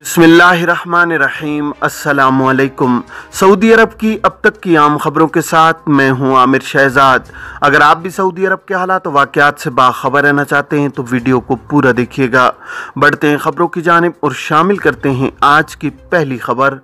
बिस्मिल्लाहिर्रहमानिर्रहीम। अस्सलामुअलैकुम। सऊदी अरब की अब तक की आम खबरों के साथ मैं हूं आमिर शहजाद। अगर आप भी सऊदी अरब के हालात और वाक़यात से बाखबर रहना चाहते हैं तो वीडियो को पूरा देखिएगा। बढ़ते हैं खबरों की जानिब और शामिल करते हैं आज की पहली खबर।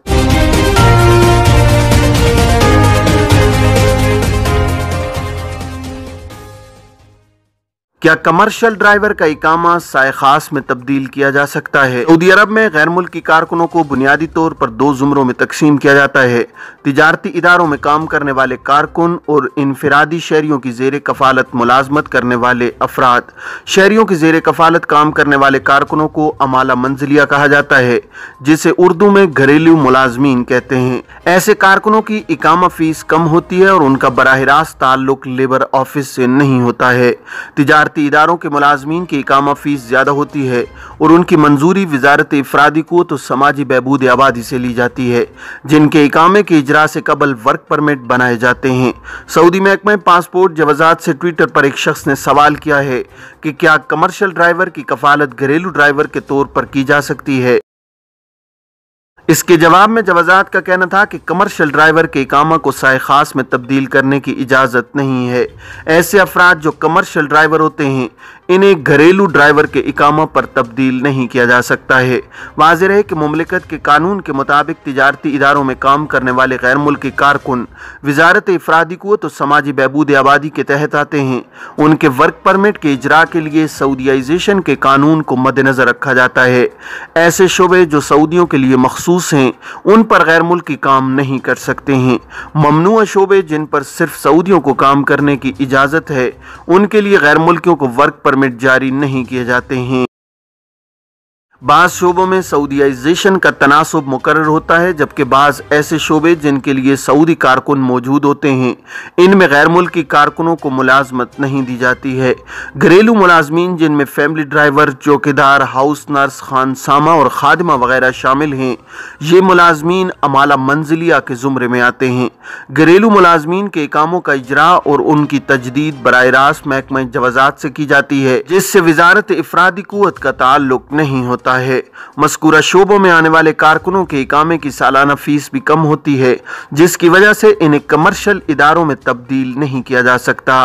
क्या कमर्शियल ड्राइवर का इकामा साए खास में तब्दील किया जा सकता है? सऊदी अरब में गैर मुल्की कारकुनों को बुनियादी तौर पर दो जुमरों में तकसीम किया जाता है। तिजारती इदारों में काम करने वाले कारकुन और इनफरादी शहरियों की जेर कफालत मुलाजमत करने वाले अफराद। शहरियों की जेर कफालत काम करने वाले कारकुनों को अमाला मंजिलिया कहा जाता है, जिसे उर्दू में घरेलू मुलाजमीन कहते हैं। ऐसे कारकुनों की इकामा फीस कम होती है और उनका बराह रास्त ताल्लुक लेबर ऑफिस से नहीं होता है। तिजारती इदारों के मुलाजमीन की इकामा फीस ज्यादा होती है और उनकी मंजूरी वजारत इफरादी क़ुव्वत और समाजी बहबूद आबादी से ली जाती है, जिनके इकामे के इजरा से कबल वर्क परमिट बनाए जाते हैं। सऊदी महकमा पासपोर्ट जवाज़ात से ट्विटर पर एक शख्स ने सवाल किया है कि क्या कमर्शियल ड्राइवर की कफालत घरेलू ड्राइवर के तौर पर की जा सकती है। इसके जवाब में जवाज़ात का कहना था कि कमर्शियल ड्राइवर के इकामा को साए खास में तब्दील करने की इजाज़त नहीं है। ऐसे अफराद जो कमर्शियल ड्राइवर होते हैं, इन्हें घरेलू ड्राइवर के इकामा पर तब्दील नहीं किया जा सकता है। वाज़ेह है कि मुमलिकत के कानून के मुताबिक तिजारती इदारों में काम करने वाले गैर मुल्की कारकुन वजारत इफरादी क़ुव्वत और समाजी बहबूद आबादी के तहत आते हैं। उनके वर्क परमिट के इजरा के लिए सऊदीयाइजेशन के कानून को मद्देनज़र रखा जाता है। ऐसे शोबे जो सऊदियों के लिए मखसूस हैं, उन पर गैर मुल्की काम नहीं कर सकते हैं। ममनुआ शोबे जिन पर सिर्फ सऊदियों को काम करने की इजाज़त है, उनके लिए गैर मुल्कियों को वर्क परमिट जारी नहीं किए जाते हैं। बाज़ शोबों में सऊदीयाइजेशन का तनासुब मुकर्रर होता है, जबकि बाज़ ऐसे शोबे जिनके लिए सऊदी कारकुन मौजूद होते हैं, इनमें गैर मुल्की कारकुनों को मुलाजमत नहीं दी जाती है। घरेलू मुलाजमीन जिनमें फैमिली ड्राइवर, चौकीदार, हाउस नर्स, खानसामा और खादिमा वगैरह शामिल हैं, ये मुलाजमीन अमाला मंजिलिया के ज़ुमरे में आते हैं। घरेलू मुलाजमीन के इकामों का इजरा और उनकी तजदीद बराह रास्त महकमा जवाज़ात से की जाती है, जिससे वजारत इफरादी क़ुव्वत का ताल्लुक नहीं होता है। मज़कूरा शोबों में आने वाले कारकुनों के इकामे की सालाना फीस भी कम होती है, जिसकी वजह से इन्हें कमर्शियल इदारों में तब्दील नहीं किया जा सकता।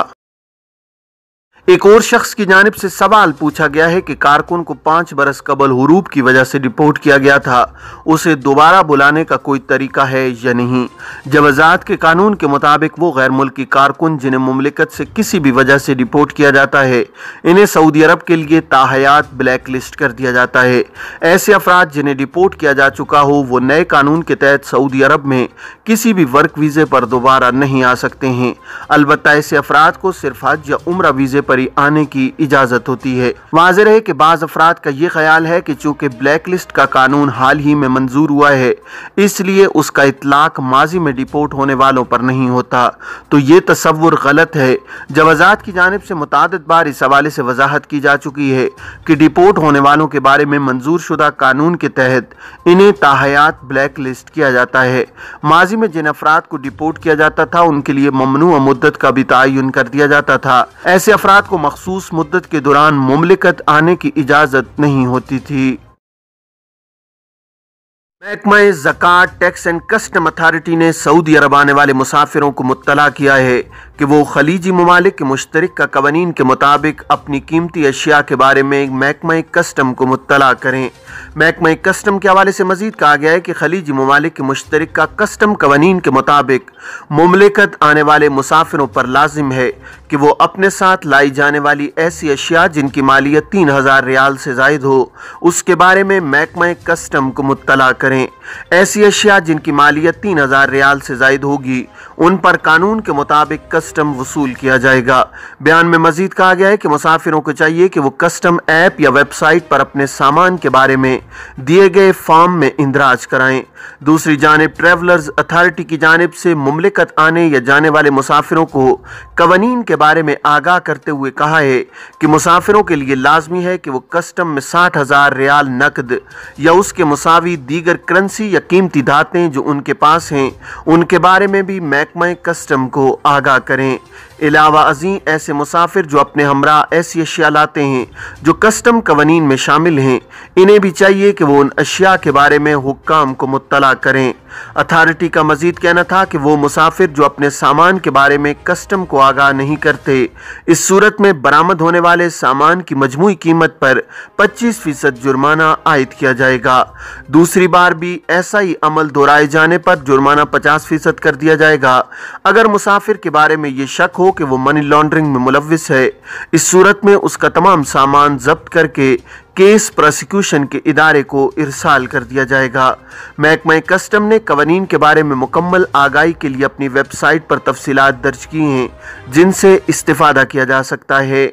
एक और शख्स की जानिब से सवाल पूछा गया है कि कारकुन को 5 बरस कबल हुरूब की वजह से डिपोर्ट किया गया था, उसे दोबारा बुलाने का कोई तरीका है या नहीं। जवाज़ात के कानून के मुताबिक वो गैर मुल्की कारकुन जिन्हें मुमलिकत से किसी भी वजह से डिपोर्ट किया जाता है, इन्हें सऊदी अरब के लिए ताहयात ब्लैक लिस्ट कर दिया जाता है। ऐसे अफराद जिन्हें डिपोर्ट किया जा चुका हो, वो नए कानून के तहत सऊदी अरब में किसी भी वर्क वीज़े पर दोबारा नहीं आ सकते हैं। अलबत्ता ऐसे अफराद को सिर्फ हज या उम्रा वीज़े पर आने की इजाजत होती है। वाज़ेह है कि बाज़ अफराद का ये ख्याल है कि चूंकि ब्लैक लिस्ट का कानून हाल ही में मंजूर हुआ है, इसलिए उसका इतलाक माजी में डिपोर्ट होने वालों पर नहीं होता, तो ये तसव्वुर गलत है। जवाज़ात की जानिब से मुतादिद बार इस हवाले से वजाहत की जा चुकी है कि डिपोर्ट होने वालों के बारे में मंजूर शुदा कानून के तहत इन्हें ताहयात ब्लैक लिस्ट किया जाता है। माजी में जिन अफराद को डिपोर्ट किया जाता था, उनके लिए ममनुआ मुद्दत का भी तयन कर दिया जाता था। ऐसे अफराद को मखसूस मुद्दत के दौरान मुमलिकत आने की इजाजत नहीं होती थी। महकमा ज़कात, टैक्स एंड कस्टम अथॉरिटी ने सऊदी अरब आने वाले मुसाफिरों को मुत्तला किया है कि वो खलीजी ममालिक के मुश्तरका कवानीन के मुताबिक अपनी कीमती अशिया के बारे में महकमा कस्टम को मुत्तला करें। महकमा कस्टम के हवाले से मजीद कहा गया है कि खलीजी ममालिक के मुश्तरका कस्टम कवानीन के मुताबिक मुमलिकत आने वाले मुसाफिरों पर लाजिम है कि वो अपने साथ लाई जाने वाली ऐसी अशिया जिनकी मालियत 3000 रियाल से जायद हो, उसके बारे में महकमा कस्टम को मुत्तला करें। ऐसी अशिया जिनकी मालियत 3000 रियाल से जायद होगी, उन पर कानून के मुताबिक कस्टम वसूल किया जाएगा। बयान में मजीद कहा गया है कि मुसाफिरों को चाहिए कि वो कस्टम ऐप या वेबसाइट पर अपने सामान के बारे में दिए गए फॉर्म में इंदराज कराएं। दूसरी जानिब ट्रैवलर्स अथॉरिटी की जानिब से मुमलिकत आने या जाने वाले मुसाफिरों को कवानीन के बारे में आगाह करते हुए कहा है कि मुसाफिरों के लिए लाजमी है कि वो कस्टम में 60,000 रियाल नकद या उसके मुसावी दीगर करेंसी या कीमती धातें जो उनके पास हैं, उनके बारे में भी महकमा कस्टम को आगाह करें। अलावा अज़ीं ऐसे मुसाफिर जो अपने हमरा ऐसी अशिया लाते हैं जो कस्टम कवानीन में शामिल हैं, इन्हें भी चाहिए چاہیے کہ وہ ان اشیاء کے بارے میں حکام کو مطلع کریں۔ اتھارٹی کا مزید کہنا تھا کہ وہ مسافر جو اپنے سامان کے بارے میں کسٹم کو آگاہ نہیں کرتے، اس صورت میں برآمد ہونے والے سامان کی مجموعی قیمت پر 25% جرمانہ عائد کیا جائے گا۔ دوسری بار بھی ایسا ہی عمل دہرائے جانے پر جرمانہ 50% کر دیا جائے گا۔ اگر مسافر کے بارے میں یہ شک ہو کہ وہ منی لانڈرنگ میں ملوث ہے، اس صورت میں اس کا تمام سامان ضبط کر کے کیس پروسیکیوشن کے ادارے کو ارسال کر دیا جائے گا۔ محکمہ کسٹم نے قوانین کے بارے میں مکمل آگاہی کے لیے اپنی ویب سائٹ پر تفصیلات درج کی ہیں جن سے استفادہ کیا جا سکتا ہے۔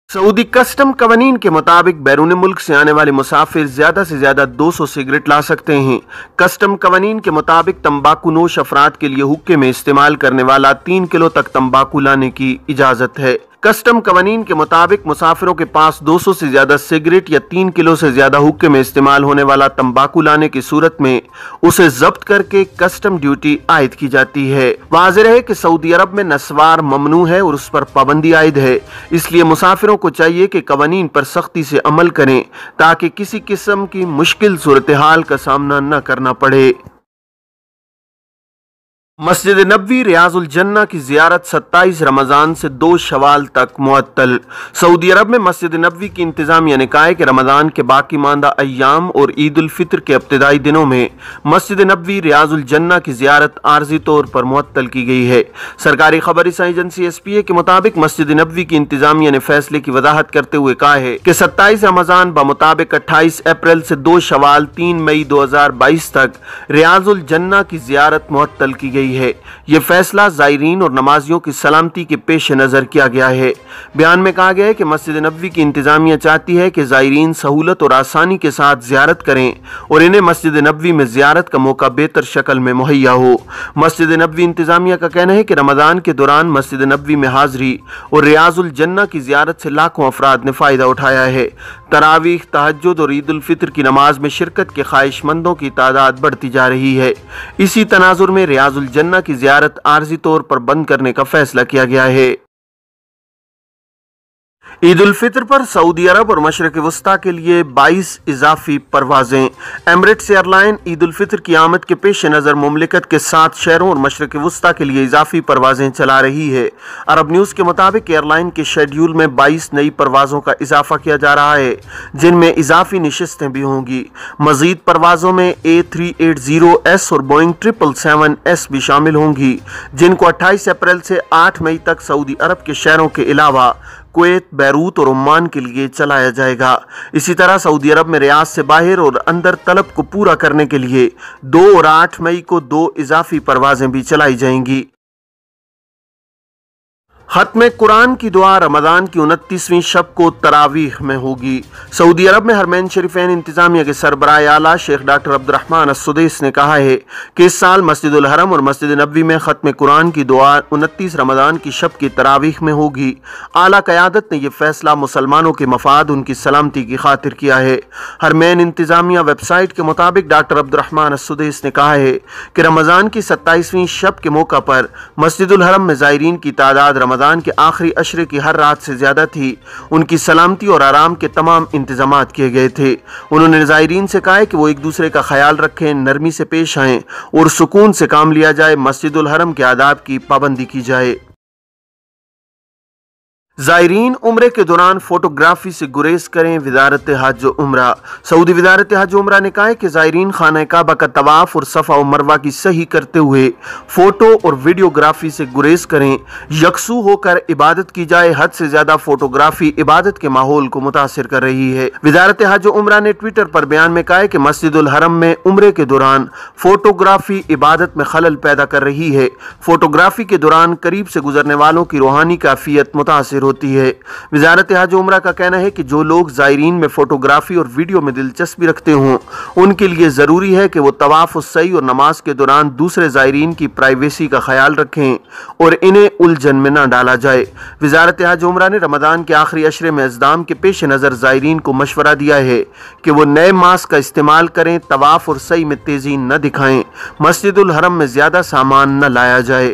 سعودی کسٹم قوانین کے مطابق بیرون ملک سے آنے والے مسافر زیادہ سے زیادہ 200 سگریٹ لا سکتے ہیں۔ کسٹم قوانین کے مطابق تمباکو نوش افراد کے لیے حقے میں استعمال کرنے والا 3 کلو تک تمباکو لانے کی اجازت ہے۔ کسٹم قوانین کے مطابق مسافروں کے پاس 200 سے زیادہ سگریٹ یا 3 کلو سے زیادہ حقے میں استعمال ہونے والا تمباکو لانے کی صورت میں اسے ضبط کر کے کسٹم ڈیوٹی عائد کی جاتی ہے۔ واضح ہے کہ سعودی عرب میں نسوار ممنوع ہے اور اس پر پابندی عائد ہے، اس لیے مسافروں کو چاہیے کہ قوانین پر سختی سے عمل کریں تاکہ کسی قسم کی مشکل صورتحال کا سامنا نہ کرنا پڑے۔ مسجد نبوی ریاض الجنہ کی زیارت 27 رمضان سے 2 شوال تک معطل۔ سعودی عرب میں مسجد نبوی کی انتظامیہ نے کہا ہے کہ رمضان کے باقی ماندہ ایام اور عید الفطر کے ابتدائی دنوں میں مسجد نبوی ریاض الجنہ کی زیارت عارضی طور پر معطل کی گئی ہے۔ سرکاری خبر رساں ایجنسی SPA کے مطابق مسجد نبوی کی انتظامیہ نے فیصلے کی وضاحت کرتے ہوئے کہا ہے کہ 27 رمضان بمطابق 28 اپریل سے 2 شوال 3 مئی 2022 تک ریاض الجنہ کی زیارت معطل کی گئی ہے۔ یہ فیصلہ زائرین اور نمازیوں کی سلامتی کے پیش نظر کیا گیا ہے۔ بیان میں کہا گیا ہے کہ مسجد نبوی کی انتظامیہ چاہتی ہے کہ زائرین سہولت اور آسانی کے ساتھ زیارت کریں اور انہیں مسجد نبوی میں زیارت کا موقع بہتر شکل میں مہیا ہو۔ مسجد نبوی انتظامیہ کا کہنا ہے کہ رمضان کے دوران مسجد نبوی میں حاضری اور ریاض الجنہ کی زیارت سے لاکھوں افراد نے فائدہ اٹھایا ہے۔ تراویح، تہجد اور عید الفطر کی نماز میں شرکت کے خواہش مندوں کی تعداد بڑھتی جا رہی ہے۔ اسی تناظر میں ریاض الجنہ کی زیارت عارضی طور پر بند کرنے کا فیصلہ کیا گیا ہے۔ عید الفطر پر سعودی عرب اور مشرق وسطیٰ کے لیے 22 اضافی پروازیں۔ ایمریٹس ایئر لائن عید الفطر کی آمد کے پیش نظر مملکت کے 7 شہروں اور مشرق وسطیٰ کے لیے اضافی پروازیں چلا رہی ہے۔ عرب نیوز کے مطابق ایئر لائن کے شیڈیول میں 22 نئی پروازوں کا اضافہ کیا جا رہا ہے جن میں اضافی نشستیں بھی ہوں گی۔ مزید پروازوں میں A380S اور بوئنگ 777S بھی شامل ہوں گی جن کو 28 اپریل سے 8 مئی تک سعودی عرب کے شہروں کے علاوہ کویت، بیروت اور عمان کے لیے چلایا جائے گا۔ اسی طرح سعودی عرب میں ریاض سے باہر اور اندر طلب کو پورا کرنے کے لیے 2 اور 8 مئی کو 2 اضافی پروازیں بھی چلائی جائیں گی۔ ختم قرآن کی دعا رمضان کی 29ویں شب کو تراویح میں ہوگی۔ سعودی عرب میں حرمین شریفین انتظامیہ کے سربراہ اعلیٰ شیخ ڈاکٹر عبد الرحمن السدیس نے کہا ہے کہ اس سال مسجد الحرم اور مسجد نبوی میں ختم قرآن کی دعا 29 رمضان کی شب کی تراویح میں ہوگی۔ اعلیٰ قیادت نے یہ فیصلہ مسلمانوں کے مفاد، ان کی سلامتی کی خاطر کیا ہے۔ حرمین انتظامیہ ویب سائٹ کے مطابق ڈاکٹر عبد الرحمن السدیس نے کہا ہے کہ رمضان کی 27ویں شب کے موقع پر مسجد الحرم میں زائرین کی تعداد رمضان کے آخری عشرے کی ہر رات سے زیادہ تھی۔ ان کی سلامتی اور آرام کے تمام انتظامات کیے گئے تھے۔ انہوں نے زائرین سے کہا ہے کہ وہ ایک دوسرے کا خیال رکھیں، نرمی سے پیش آئیں اور سکون سے کام لیا جائے۔ مسجد الحرم کے آداب کی پابندی کی جائے۔ زائرین عمرے کے دوران فوٹوگرافی سے گریز کریں۔ وزارت حج و عمرہ سعودی وزارت حج و عمرہ نے کہا ہے کہ زائرین خانہ کعبہ کا طواف اور صفا و مروہ کی سعی کرتے ہوئے فوٹو اور ویڈیوگرافی سے گریز کریں۔ یکسو ہو کر عبادت کی جائے۔ حد سے زیادہ فوٹوگرافی عبادت کے ماحول کو متاثر کر رہی ہے۔ وزارت حج و عمرہ نے ٹویٹر پر بیان میں کہا ہے کہ مسجد الحرم میں عمرے کے دوران فوٹوگرافی عبادت میں خلل پیدا کر رہی ہے۔ فوٹوگرافی کے دوران قریب سے گزرنے والوں کی روحانی کیفیت متاثر ہوتی ہے۔ وزارت حج و عمرہ کا کہنا ہے کہ جو لوگ زائرین میں فوٹوگرافی اور ویڈیو میں دلچسپی رکھتے ہوں ان کے لیے ضروری ہے کہ وہ طواف السعی اور نماز کے دوران دوسرے زائرین کی پرائیویسی کا خیال رکھیں اور انہیں الجھن میں نہ ڈالا جائے۔ وزارت حج و عمرہ نے رمضان کے آخری عشرے میں ازدحام کے پیش نظر زائرین کو مشورہ دیا ہے کہ وہ نئے ماسک کا استعمال کریں، طواف اور سعی میں تیزی نہ دکھائیں، مسجد الحرم میں زیادہ سامان نہ لایا جائے۔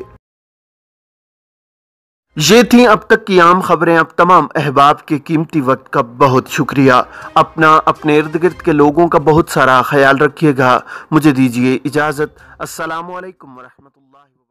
یہ تھیں اب تک کی عام خبریں۔ اب تمام احباب کے قیمتی وقت کا بہت شکریہ۔ اپنے ارد گرد کے لوگوں کا بہت سارا خیال رکھیے گا۔ مجھے دیجیے اجازت۔ السلام علیکم ورحمۃ اللہ وبرکاتہ۔